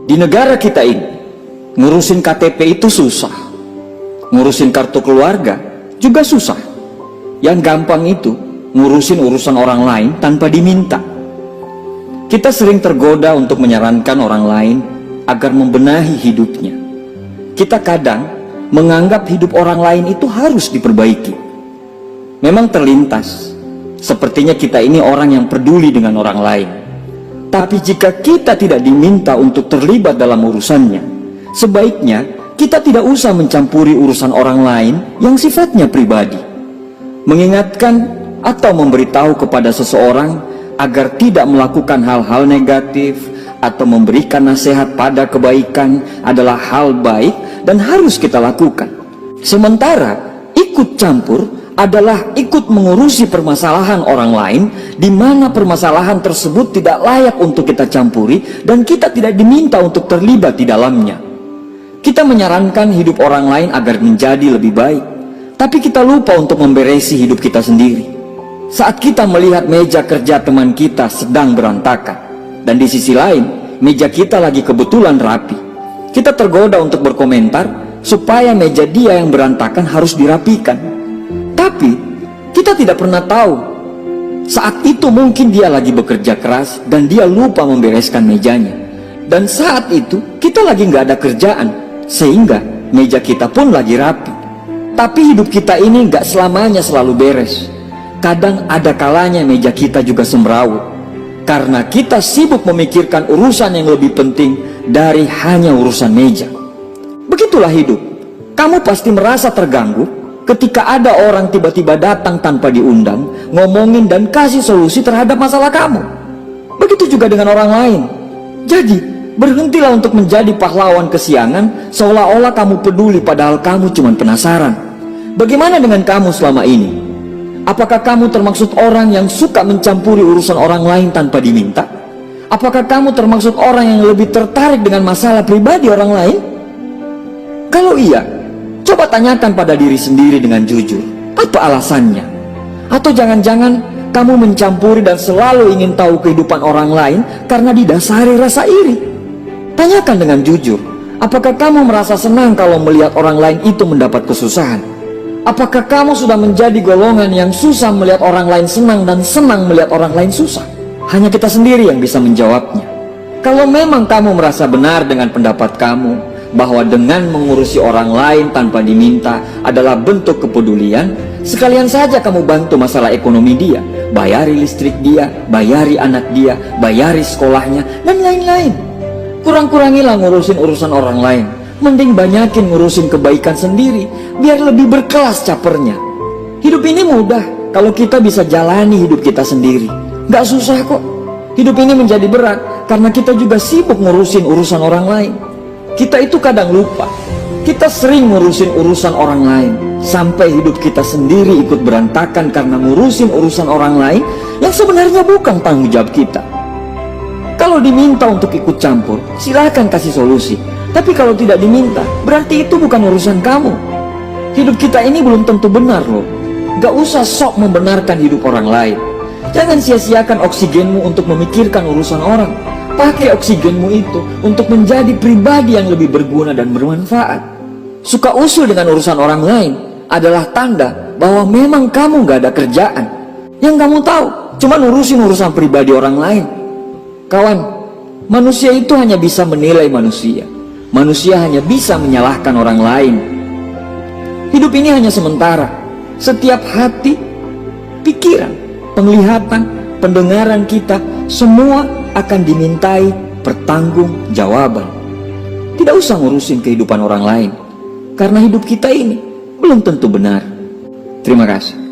Di negara kita ini, ngurusin KTP itu susah. Ngurusin kartu keluarga juga susah. Yang gampang itu ngurusin urusan orang lain tanpa diminta. Kita sering tergoda untuk menyarankan orang lain agar membenahi hidupnya. Kita kadang menganggap hidup orang lain itu harus diperbaiki. Memang terlintas, sepertinya kita ini orang yang peduli dengan orang lain. Tapi jika kita tidak diminta untuk terlibat dalam urusannya, sebaiknya kita tidak usah mencampuri urusan orang lain yang sifatnya pribadi. Mengingatkan atau memberitahu kepada seseorang agar tidak melakukan hal-hal negatif atau memberikan nasihat pada kebaikan adalah hal baik dan harus kita lakukan. Sementara ikut campur adalah ikut mengurusi permasalahan orang lain di mana permasalahan tersebut tidak layak untuk kita campuri dan kita tidak diminta untuk terlibat di dalamnya. Kita menyarankan hidup orang lain agar menjadi lebih baik, tapi kita lupa untuk memberesi hidup kita sendiri. Saat kita melihat meja kerja teman kita sedang berantakan dan di sisi lain meja kita lagi kebetulan rapi, kita tergoda untuk berkomentar supaya meja dia yang berantakan harus dirapikan. Tapi kita tidak pernah tahu saat itu mungkin dia lagi bekerja keras dan dia lupa membereskan mejanya. Dan saat itu kita lagi nggak ada kerjaan sehingga meja kita pun lagi rapi. Tapi hidup kita ini nggak selamanya selalu beres. Kadang ada kalanya meja kita juga semrawut karena kita sibuk memikirkan urusan yang lebih penting dari hanya urusan meja. Begitulah hidup. Kamu pasti merasa terganggu ketika ada orang tiba-tiba datang tanpa diundang, ngomongin dan kasih solusi terhadap masalah kamu. Begitu juga dengan orang lain. Jadi, berhentilah untuk menjadi pahlawan kesiangan seolah-olah kamu peduli padahal kamu cuma penasaran. Bagaimana dengan kamu selama ini? Apakah kamu termaksud orang yang suka mencampuri urusan orang lain tanpa diminta? Apakah kamu termaksud orang yang lebih tertarik dengan masalah pribadi orang lain? Kalau iya, coba tanyakan pada diri sendiri dengan jujur, apa alasannya? Atau jangan-jangan kamu mencampuri dan selalu ingin tahu kehidupan orang lain karena didasari rasa iri? Tanyakan dengan jujur, apakah kamu merasa senang kalau melihat orang lain itu mendapat kesusahan? Apakah kamu sudah menjadi golongan yang susah melihat orang lain senang dan senang melihat orang lain susah? Hanya kita sendiri yang bisa menjawabnya. Kalau memang kamu merasa benar dengan pendapat kamu, bahwa dengan mengurusi orang lain tanpa diminta adalah bentuk kepedulian, sekalian saja kamu bantu masalah ekonomi dia, bayari listrik dia, bayari anak dia, bayari sekolahnya, dan lain-lain. Kurang-kurangilah ngurusin urusan orang lain, mending banyakin ngurusin kebaikan sendiri, biar lebih berkelas capernya. Hidup ini mudah kalau kita bisa jalani hidup kita sendiri, gak susah kok. Hidup ini menjadi berat karena kita juga sibuk ngurusin urusan orang lain. Kita itu kadang lupa, kita sering ngurusin urusan orang lain, sampai hidup kita sendiri ikut berantakan karena ngurusin urusan orang lain yang sebenarnya bukan tanggung jawab kita. Kalau diminta untuk ikut campur, silahkan kasih solusi. Tapi kalau tidak diminta, berarti itu bukan urusan kamu. Hidup kita ini belum tentu benar loh. Gak usah sok membenarkan hidup orang lain. Jangan sia-siakan oksigenmu untuk memikirkan urusan orang. Pakai oksigenmu itu untuk menjadi pribadi yang lebih berguna dan bermanfaat. Suka usul dengan urusan orang lain adalah tanda bahwa memang kamu gak ada kerjaan. Yang kamu tahu cuma urusin urusan pribadi orang lain. Kawan, manusia itu hanya bisa menilai manusia. Manusia hanya bisa menyalahkan orang lain. Hidup ini hanya sementara. Setiap hati, pikiran, penglihatan, pendengaran kita semua akan dimintai pertanggungjawaban. Tidak usah ngurusin kehidupan orang lain, karena hidup kita ini belum tentu benar. Terima kasih.